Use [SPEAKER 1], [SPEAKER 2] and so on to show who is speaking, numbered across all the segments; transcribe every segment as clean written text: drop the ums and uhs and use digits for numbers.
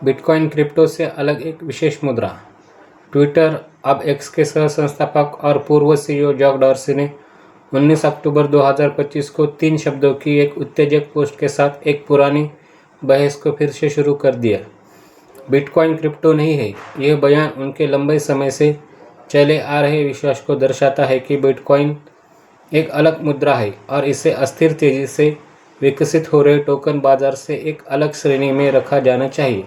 [SPEAKER 1] Bitcoin crypto से अलग एक विशेष मुद्रा। ट्विटर अब एक्स के सह संस्थापक और पूर्व सीईओ जैक डॉर्सी ने 19 अक्टूबर 2025 को 3 शब्दों की एक उत्तेजक पोस्ट के साथ एक पुरानी बहस को फिर से शुरू कर दिया। बिटकॉइन क्रिप्टो नहीं है। यह बयान उनके लंबे समय से चले आ रहे विश्वास को दर्शाता है कि बिटकॉइन एक अलग मुद्रा है और इसे अस्थिर तेजी से विकसित हो रहे टोकन बाजार से एक अलग श्रेणी में रखा जाना चाहिए।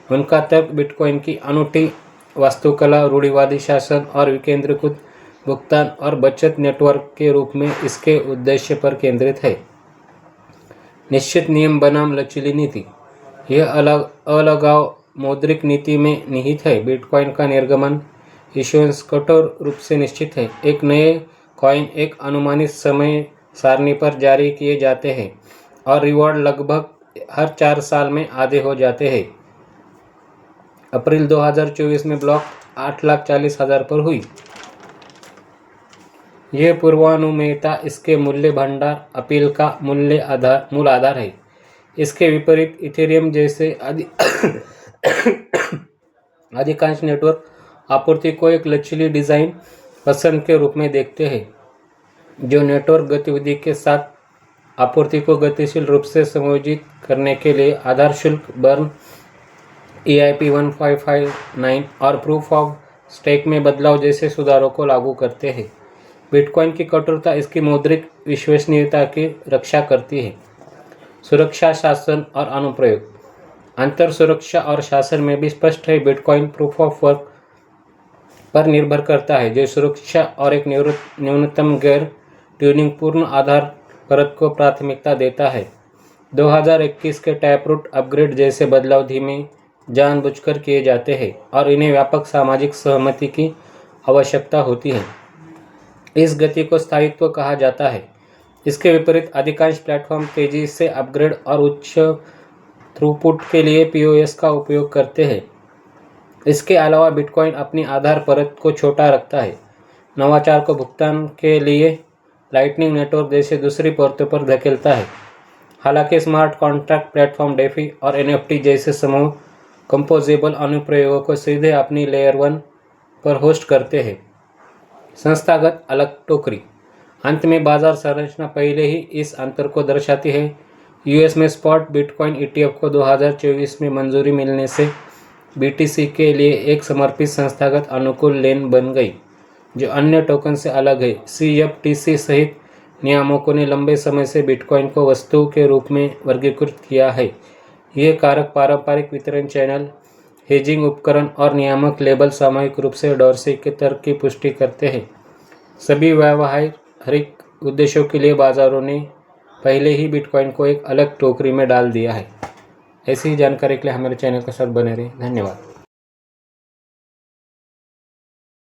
[SPEAKER 1] उनका तर्क बिटकॉइन की अनूठी वास्तुकला, रूढ़िवादी शासन और विकेंद्रीकृत भुगतान और बचत नेटवर्क के रूप में इसके उद्देश्य पर केंद्रित है। निश्चित नियम बनाम लचीली नीति। यह अलगाव मौद्रिक नीति में निहित है। बिटकॉइन का निर्गमन इश्यूएंस कठोर रूप से निश्चित है। एक नए कॉइन एक अनुमानित समय सारणी पर जारी किए जाते हैं और रिवॉर्ड लगभग हर 4 साल में आधे हो जाते हैं। अप्रैल 2024 में ब्लॉक 8,40,000 पर हुई। यह पूर्वानुमेयता इसके मूल्य भंडार अपील का मूल आधार है। इसके विपरीत इथेरियम जैसे अधिकांश नेटवर्क आपूर्ति को एक लचीली डिज़ाइन पसंद के रूप में देखते हैं, जो नेटवर्क गतिविधि के साथ आपूर्ति को गतिशील रूप से समायोजित करने के लिए आधार शुल्क, बर्न, EIP 1559 और प्रूफ ऑफ स्टेक में बदलाव जैसे सुधारों को लागू करते हैं। बिटकॉइन की कठोरता इसकी मौद्रिक विश्वसनीयता की रक्षा करती है। सुरक्षा, शासन और अनुप्रयोग। अंतर सुरक्षा और शासन में भी स्पष्ट है। बिटकॉइन प्रूफ ऑफ वर्क पर निर्भर करता है, जो सुरक्षा और एक न्यूनतम गैर ट्यूनिंग पूर्ण आधार परत को प्राथमिकता देता है। 2021 के टैपरूट अपग्रेड जैसे बदलाव धीमे, जानबूझकर किए जाते हैं और इन्हें व्यापक सामाजिक सहमति की आवश्यकता होती है। इस गति को स्थायित्व कहा जाता है। इसके विपरीत अधिकांश प्लेटफॉर्म तेजी से अपग्रेड और उच्च थ्रूपुट के लिए POS का उपयोग करते हैं। इसके अलावा बिटकॉइन अपनी आधार परत को छोटा रखता है, नवाचार को भुगतान के लिए लाइटनिंग नेटवर्क जैसे दूसरी परतों पर धकेलता है। हालांकि स्मार्ट कॉन्ट्रैक्ट प्लेटफॉर्म डेफी और NFT जैसे समूह कंपोजेबल अनुप्रयोगों को सीधे अपनी लेयर 1 पर होस्ट करते हैं। संस्थागत अलग टोकरी। अंत में बाजार संरचना पहले ही इस अंतर को दर्शाती है। US में स्पॉट बिटकॉइन ETF को 2024 में मंजूरी मिलने से BTC के लिए एक समर्पित संस्थागत अनुकूल लेन बन गई, जो अन्य टोकन से अलग है। CFTC सहित नियामकों ने लंबे समय से बिटकॉइन को वस्तु के रूप में वर्गीकृत किया है। यह कारक पारंपरिक वितरण चैनल, हेजिंग उपकरण और नियामक लेबल सामूहिक रूप से डॉर्सी के तर्क की पुष्टि करते हैं। सभी व्यावहारिक उद्देश्यों के लिए बाजारों ने पहले ही बिटकॉइन को एक अलग टोकरी में डाल दिया है। ऐसी ही जानकारी के लिए हमारे चैनल के साथ बने रहें। धन्यवाद।